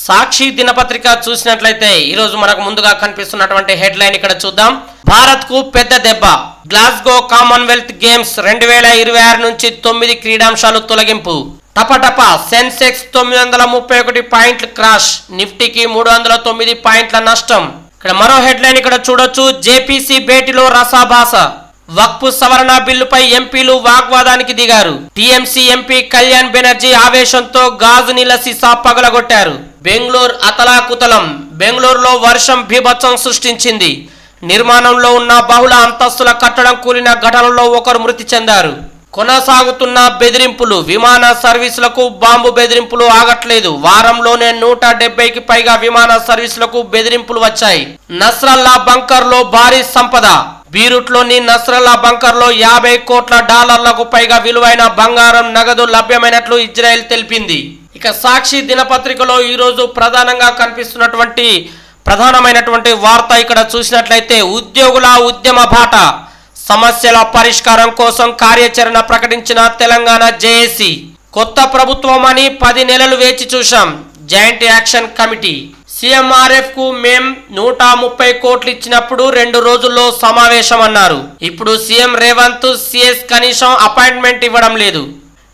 సాక్షి దినపత్రిక చూసినట్లయితే ఈ రోజు మనకు ముందుగా కనిపిస్తున్నటువంటి హెడ్లైన్ ఇక్కడ చూద్దాం. భారత్ కు పెద్ద దెబ్బ, గ్లాస్గో కామన్వెల్త్ గేమ్స్ 2026 నుంచి 9 క్రీడాంశాలు తొలగింపు. టపటప సెన్సెక్స్ 931 పాయింట్ల క్రాష్, నిఫ్టీకి 309 పాయింట్ల నష్టం. ఇక్కడ మరో హెడ్లైన్ ఇక్కడ చూడొచ్చు. జేపీసీ భేటీలో రసాభాస, వక్ఫ్ సవరణ బిల్లుపై ఎంపీలు వాగ్వాదానికి దిగారు. టీఎంసీ ఎంపీ కళ్యాణ్ బెనర్జీ ఆవేశంతో గాజు నీళ్ల సీసా పగలగొట్టారు. బెంగళూరు అతలాకుతలం, బెంగళూరులో వర్షం బీభత్సం సృష్టించింది. నిర్మాణంలో ఉన్న బహుళ అంతస్తుల కట్టడం కూలిన ఘటనలో ఒకరు మృతి చెందారు. కొనసాగుతున్న బెదిరింపులు, విమాన సర్వీసులకు బాంబు బెదిరింపులు ఆగట్లేదు. వారంలోనే 170కి పైగా విమాన సర్వీసులకు బెదిరింపులు వచ్చాయి. నస్రల్లా బంకర్ లో భారీ సంపద, బీరూట్లోని నస్రల్లా బంకర్ లో 50 కోట్ల డాలర్లకు పైగా విలువైన బంగారం నగదు లభ్యమైనట్లు ఇజ్రాయెల్ తెలిపింది. ఇక సాక్షి దినపత్రికలో ఈ రోజు ప్రధానంగా కనిపిస్తున్నటువంటి ప్రధానమైనటువంటి వార్త ఇక్కడ చూసినట్లయితే, ఉద్యోగుల ఉద్యమ బాట, సమస్యల పరిష్కారం కోసం కార్యాచరణ ప్రకటించిన తెలంగాణ జేఏసీ. కొత్త ప్రభుత్వం అని 10 నెలలు వేచి చూశాం, జాయింట్ యాక్షన్ కమిటీ. సీఎంఆర్ఎఫ్ కు మేం 130 కోట్లు ఇచ్చినప్పుడు 2 రోజుల్లో సమావేశం అన్నారు. ఇప్పుడు సీఎం రేవంత్ సిఎస్ కనీసం అపాయింట్మెంట్ ఇవ్వడం లేదు.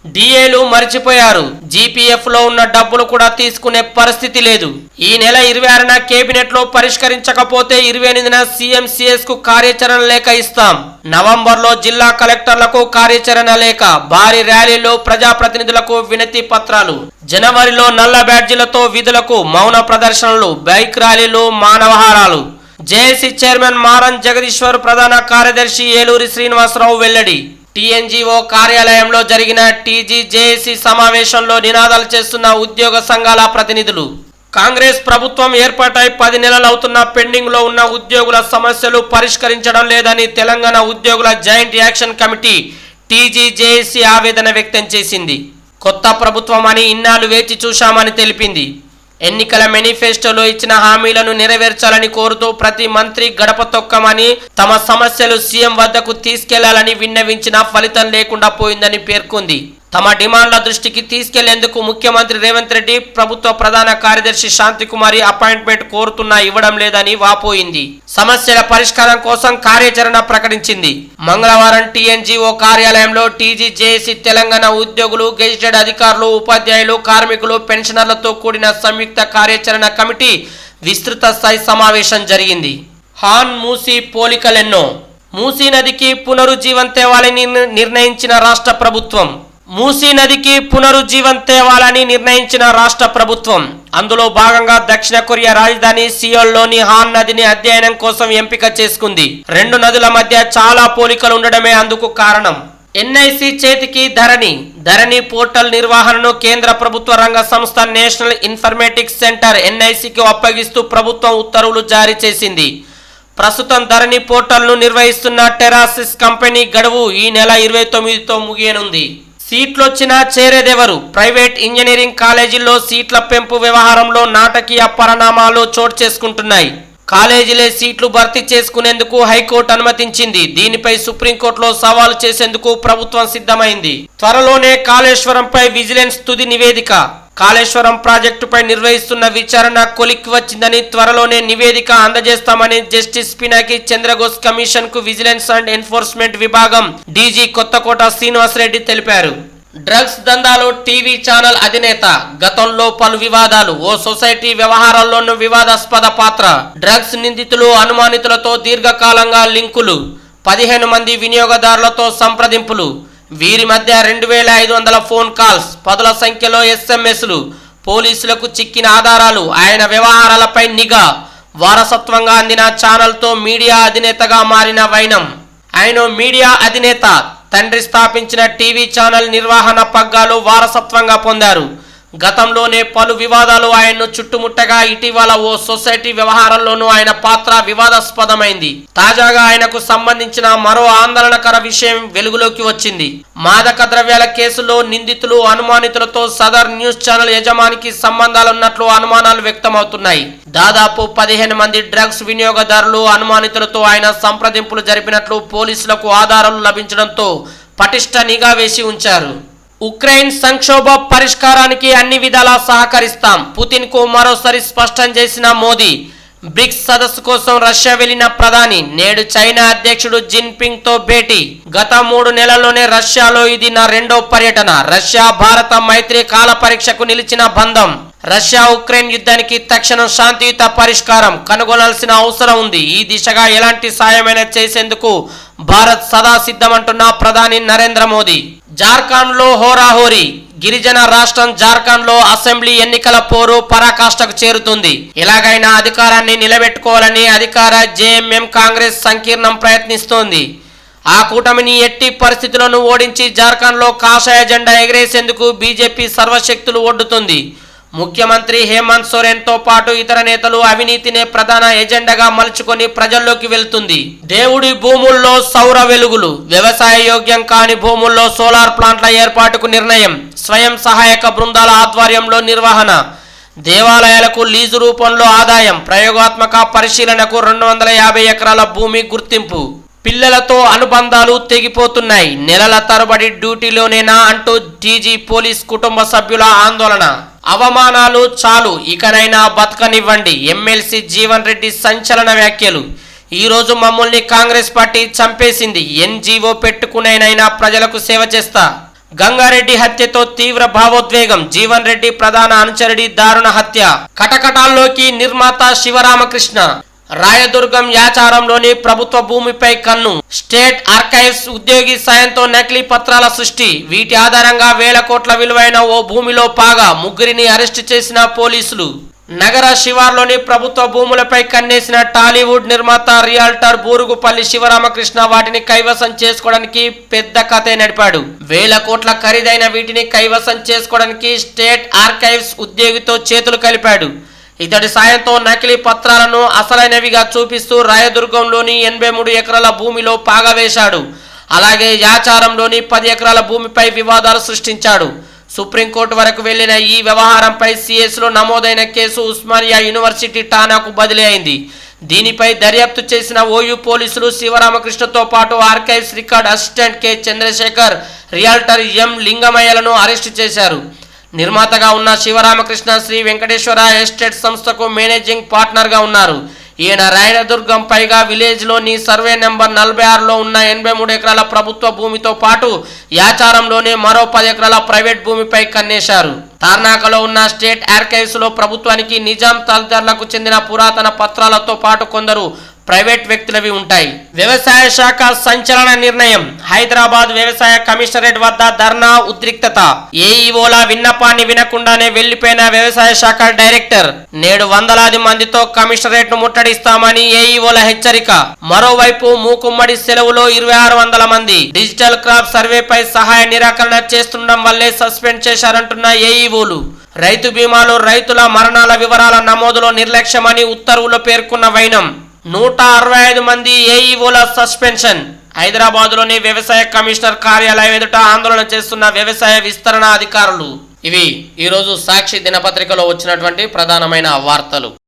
డిఏలు మర్చిపోయారు. జీపీఎఫ్ లో ఉన్న డబ్బులు కూడా తీసుకునే పరిస్థితి లేదు. ఈ నెల 26న కేబినెట్ లో పరిష్కరించకపోతే 28న సీఎం సిఎస్ కు కార్యాచరణ లేఖ ఇస్తాం. నవంబర్లో జిల్లా కలెక్టర్లకు కార్యాచరణ లేఖ, భారీ ర్యాలీలో ప్రజాప్రతినిధులకు వినతి పత్రాలు. జనవరిలో నల్ల బ్యాడ్జీలతో విధులకు మౌన ప్రదర్శనలు, బైక్ ర్యాలీలు, మానవహారాలు. జేఏసీ చైర్మన్ మారన్ జగదీశ్వర్, ప్రధాన కార్యదర్శి ఏలూరి శ్రీనివాసరావు వెల్లడి. టీఎన్జీఓ కార్యాలయంలో జరిగిన టీజీజేఏసీ సమావేశంలో నినాదాలు చేస్తున్న ఉద్యోగ సంఘాల ప్రతినిధులు. కాంగ్రెస్ ప్రభుత్వం ఏర్పాటై 10 నెలలవుతున్న పెండింగ్ లో ఉన్న ఉద్యోగుల సమస్యలు పరిష్కరించడం లేదని తెలంగాణ ఉద్యోగుల జాయింట్ యాక్షన్ కమిటీ టీజీజేఏసీ ఆవేదన వ్యక్తం చేసింది. కొత్త ప్రభుత్వం అని ఇన్నాళ్ళు వేచి చూశామని తెలిపింది. ఎన్నికల మేనిఫెస్టోలో ఇచ్చిన హామీలను నెరవేర్చాలని కోరుతూ ప్రతి మంత్రి గడప తొక్కమని, తమ సమస్యలు సీఎం వద్దకు తీసుకెళ్లాలని విన్నవించినా ఫలితం లేకుండా పోయిందని పేర్కొంది. తమ డిమాండ్ల దృష్టికి తీసుకెళ్లేందుకు ముఖ్యమంత్రి రేవంత్ రెడ్డి, ప్రభుత్వ ప్రధాన కార్యదర్శి శాంతికుమారి అపాయింట్మెంట్ కోరుతున్నా ఇవ్వడం లేదని వాపోయింది. సమస్యల పరిష్కారం కోసం కార్యాచరణ ప్రకటించింది. మంగళవారం టీఎన్జీఓ కార్యాలయంలో టీజీజేఏసీ తెలంగాణ ఉద్యోగులు, గెజిటెడ్ అధికారులు, ఉపాధ్యాయులు, కార్మికులు, పెన్షనర్లతో కూడిన సంయుక్త కార్యాచరణ కమిటీ విస్తృత స్థాయి సమావేశం జరిగింది. హాన్ మూసీ పోలికలెన్నో, మూసీ నదికి పునరుజ్జీవం తేవాలని నిర్ణయించిన రాష్ట్ర ప్రభుత్వం. మూసీ నదికి పునరుజ్జీవం తేవాలని నిర్ణయించిన రాష్ట్ర ప్రభుత్వం. అందులో భాగంగా దక్షిణ కొరియా రాజధాని సియోల్లోని హాన్ నదిని అధ్యయనం కోసం ఎంపిక చేసుకుంది. 2 నదుల మధ్య చాలా పోలికలు ఉండడమే అందుకు కారణం. ఎన్ఐసి చేతికి ధరణి పోర్టల్ నిర్వహణను కేంద్ర ప్రభుత్వ రంగ సంస్థ నేషనల్ ఇన్ఫర్మేటిక్స్ సెంటర్ ఎన్ఐసికి అప్పగిస్తూ ప్రభుత్వం ఉత్తర్వులు జారీ చేసింది. ప్రస్తుతం ధరణి పోర్టల్ను నిర్వహిస్తున్న టెరాసిస్ కంపెనీ గడువు ఈ నెల 29తో ముగియనుంది. సీట్లొచ్చినా చేరేదెవరు? ప్రైవేట్ ఇంజనీరింగ్ కాలేజీల్లో సీట్ల పెంపు వ్యవహారంలో నాటకీయ పరిణామాలు చోటు చేసుకుంటున్నాయి. కాలేజీలే సీట్లు భర్తీ చేసుకునేందుకు హైకోర్టు అనుమతించింది. దీనిపై సుప్రీంకోర్టులో సవాలు చేసేందుకు ప్రభుత్వం సిద్ధమైంది. త్వరలోనే కాళేశ్వరంపై విజిలెన్స్ తుది నివేదిక. కాళేశ్వరం ప్రాజెక్టుపై నిర్వహిస్తున్న విచారణ కొలిక్కి వచ్చిందని, త్వరలోనే నివేదిక అందజేస్తామని జస్టిస్ పినాకి చంద్రఘోష్ కమిషన్ కు విజిలెన్స్ అండ్ ఎన్ఫోర్స్మెంట్ విభాగం డీజీ కొత్తకోట శ్రీనివాసరెడ్డి తెలిపారు. డ్రగ్స్ దందాలో టీవీ ఛానల్ అధినేత, గతంలో పలు వివాదాలు, ఓ సొసైటీ వ్యవహారాల్లోనూ వివాదాస్పద పాత్ర. డ్రగ్స్ నిందితులు, అనుమానితులతో దీర్ఘకాలంగా లింకులు, 15 మంది వినియోగదారులతో సంప్రదింపులు. వీరి మధ్య 2500 ఫోన్ కాల్స్, 10ల సంఖ్యలో ఎస్ఎంఎస్లు, పోలీసులకు చిక్కిన ఆధారాలు, ఆయన వ్యవహారాలపై నిఘా. వారసత్వంగా అందిన ఛానల్తో మీడియా అధినేతగా మారిన వైనం. ఆయన మీడియా అధినేత, తండ్రి స్థాపించిన టీవీ ఛానల్ నిర్వహణ పగ్గాలు వారసత్వంగా పొందారు. గతంలోనే పలు వివాదాలు ఆయన్ను చుట్టుముట్టగా ఇటీవల ఓ సొసైటీ వ్యవహారంలోనూ ఆయన పాత్ర వివాదాస్పదమైంది. తాజాగా ఆయనకు సంబంధించిన మరో ఆందోళనకర విషయం వెలుగులోకి వచ్చింది. మాదక ద్రవ్యాల కేసులో నిందితులు, అనుమానితులతో సదర్ న్యూస్ ఛానల్ యజమానికి సంబంధాలున్నట్లు అనుమానాలు వ్యక్తమవుతున్నాయి. దాదాపు 15 మంది డ్రగ్స్ వినియోగదారులు, అనుమానితులతో ఆయన సంప్రదింపులు జరిపినట్లు పోలీసులకు ఆధారాలు లభించడంతో పటిష్ట నిఘా వేసి ఉంచారు. ఉక్రెయిన్ సంక్షోభ పరిష్కారానికి అన్ని విధాలా సహకరిస్తాం. పుతిన్ కు మరోసారి స్పష్టం చేసిన మోదీ. బ్రిక్స్ సదస్సు కోసం రష్యా వెళ్లిన ప్రధాని నేడు చైనా అధ్యక్షుడు జిన్పింగ్ తో భేటీ. గత 3 నెలల్లోనే రష్యాలో ఇది నా రెండో పర్యటన. రష్యా భారత మైత్రి కాల పరీక్షకు నిలిచిన బంధం. రష్యా ఉక్రెయిన్ యుద్ధానికి తక్షణం శాంతియుత పరిష్కారం కనుగొనాల్సిన అవసరం ఉంది. ఈ దిశగా ఎలాంటి సాయమైనా చేసేందుకు భారత్ సదా సిద్ధమంటున్న ప్రధాని నరేంద్ర మోదీ. జార్ఖండ్ లో హోరాహోరీ. గిరిజన రాష్ట్రం జార్ఖండ్ లో అసెంబ్లీ ఎన్నికల పోరు పరాకాష్ఠకు చేరుతుంది. ఎలాగైనా అధికారాన్ని నిలబెట్టుకోవాలని అధికార జేఎంఎం కాంగ్రెస్ సంకీర్ణం ప్రయత్నిస్తోంది. ఆ కూటమిని ఎట్టి పరిస్థితులను ఓడించి జార్ఖండ్ లో కాషాయ జెండా ఎగరేసేందుకు బీజేపీ సర్వశక్తులు ఒడ్డుతుంది. ముఖ్యమంత్రి హేమంత్ సోరెన్ తో పాటు ఇతర నేతలు అవినీతినే ప్రధాన ఎజెండాగా మలుచుకొని ప్రజల్లోకి వెళ్తుంది. దేవుడి భూముల్లో సౌర వెలుగులు. వ్యవసాయ యోగ్యం కాని భూముల్లో సోలార్ ప్లాంట్ల ఏర్పాటుకు నిర్ణయం. స్వయం సహాయక బృందాల ఆధ్వర్యంలో నిర్వహణ. దేవాలయాలకు లీజు రూపంలో ఆదాయం. ప్రయోగాత్మక పరిశీలనకు 250 ఎకరాల భూమి గుర్తింపు. పిల్లలతో అనుబంధాలు తెగిపోతున్నాయి. నెలల తరబడి డ్యూటీలోనేనా అంటూ టీజీ పోలీస్ కుటుంబ సభ్యుల ఆందోళన. అవమానాలు చాలు, ఇకనైనా బతకనివ్వండి. ఎమ్మెల్సీ జీవన్ రెడ్డి సంచలన వ్యాఖ్యలు. ఈ రోజు మమ్మల్ని కాంగ్రెస్ పార్టీ చంపేసింది. ఎన్జీఓ పెట్టుకునేనైనా ప్రజలకు సేవ చేస్తా. గంగారెడ్డి హత్యతో తీవ్ర భావోద్వేగం. జీవన్ రెడ్డి ప్రధాన అనుచరుడి దారుణ హత్య. కటకటాల్లోకి నిర్మాత శివరామకృష్ణ. రాయదుర్గం యాచారంలోని ప్రభుత్వ భూమిపై కన్ను. స్టేట్ ఆర్కైవ్స్ ఉద్యోగి సాయంతో నకిలీ పత్రాల సృష్టి. వీటి ఆధారంగా వేల కోట్ల విలువైన ఓ భూమిలో పాగా. ముగ్గురిని అరెస్టు చేసిన పోలీసులు. నగర శివార్లోని ప్రభుత్వ భూములపై కన్నేసిన టాలీవుడ్ నిర్మాత రియాల్టర్ బూరుగుపల్లి శివరామకృష్ణ వాటిని కైవసం చేసుకోవడానికి పెద్ద కథే నడిపాడు. వేల కోట్ల ఖరీదైన వీటిని కైవసం చేసుకోవడానికి స్టేట్ ఆర్కైవ్స్ ఉద్యోగితో చేతులు కలిపాడు. ఇతడి సాయంతో నకిలీ పత్రాలను అసలైనవిగా చూపిస్తూ రాయదుర్గంలోని 83 ఎకరాల భూమిలో పాగా వేశాడు. అలాగే యాచారంలోని 10 ఎకరాల భూమిపై వివాదాలు సృష్టించాడు. సుప్రీంకోర్టు వరకు వెళ్లిన ఈ వ్యవహారంపై సిఎస్లో నమోదైన కేసు ఉస్మానియా యూనివర్సిటీ ఠాణాకు బదిలీ అయింది. దీనిపై దర్యాప్తు చేసిన ఓయూ పోలీసులు శివరామకృష్ణతో పాటు archives record assistant K Chandrashekar, realtor M లింగమయ్యలను అరెస్టు చేశారు. నిర్మాతగా ఉన్న శివరామకృష్ణ శ్రీ వెంకటేశ్వర ఎస్టేట్ సంస్థకు మేనేజింగ్ పార్ట్నర్ గా ఉన్నారు. ఈయన రాయదుర్గం పైగా విలేజ్ లోని సర్వే నెంబర్ 46లో ఉన్న 83 ఎకరాల ప్రభుత్వ భూమితో పాటు యాచారంలోనే మరో 10 ఎకరాల ప్రైవేట్ భూమిపై కన్నేశారు. తార్నాకలో ఉన్న స్టేట్ ఆర్కైవ్స్ లో ప్రభుత్వానికి నిజాం తదితరులకు చెందిన పురాతన పత్రాలతో పాటు కొందరు ప్రైవేట్ వ్యక్తులవి ఉంటాయి. వ్యవసాయ శాఖ సంచలన నిర్ణయం. హైదరాబాద్ వ్యవసాయ కమిషనరేట్ వద్ద ధర్నా ఉద్రిక్తత. ఏఈఓల విన్నపాన్ని వినకుండానే వెళ్లిపోయిన వ్యవసాయ శాఖ డైరెక్టర్. నేడు వందలాది మందితో కమిషనరేట్ ను ముట్టడిస్తామని ఏఈఓల హెచ్చరిక. మరోవైపు మూకుమ్మడి సెలవులో 2600 మంది. డిజిటల్ క్రాప్ సర్వేపై సహాయ నిరాకరణ చేస్తుండడం వల్లే సస్పెండ్ చేశారంటున్న ఏఈఓలు. రైతు బీమాలో రైతుల మరణాల వివరాల నమోదులో నిర్లక్ష్యమని ఉత్తర్వులో పేర్కొన్న వైనం. 165 మంది ఏఈఓల సస్పెన్షన్. హైదరాబాద్ లోని వ్యవసాయ కమిషనర్ కార్యాలయం ఎదుట ఆందోళన చేస్తున్న వ్యవసాయ విస్తరణ అధికారులు. ఇవి ఈరోజు సాక్షి దినపత్రికలో వచ్చినటువంటి ప్రధానమైన వార్తలు.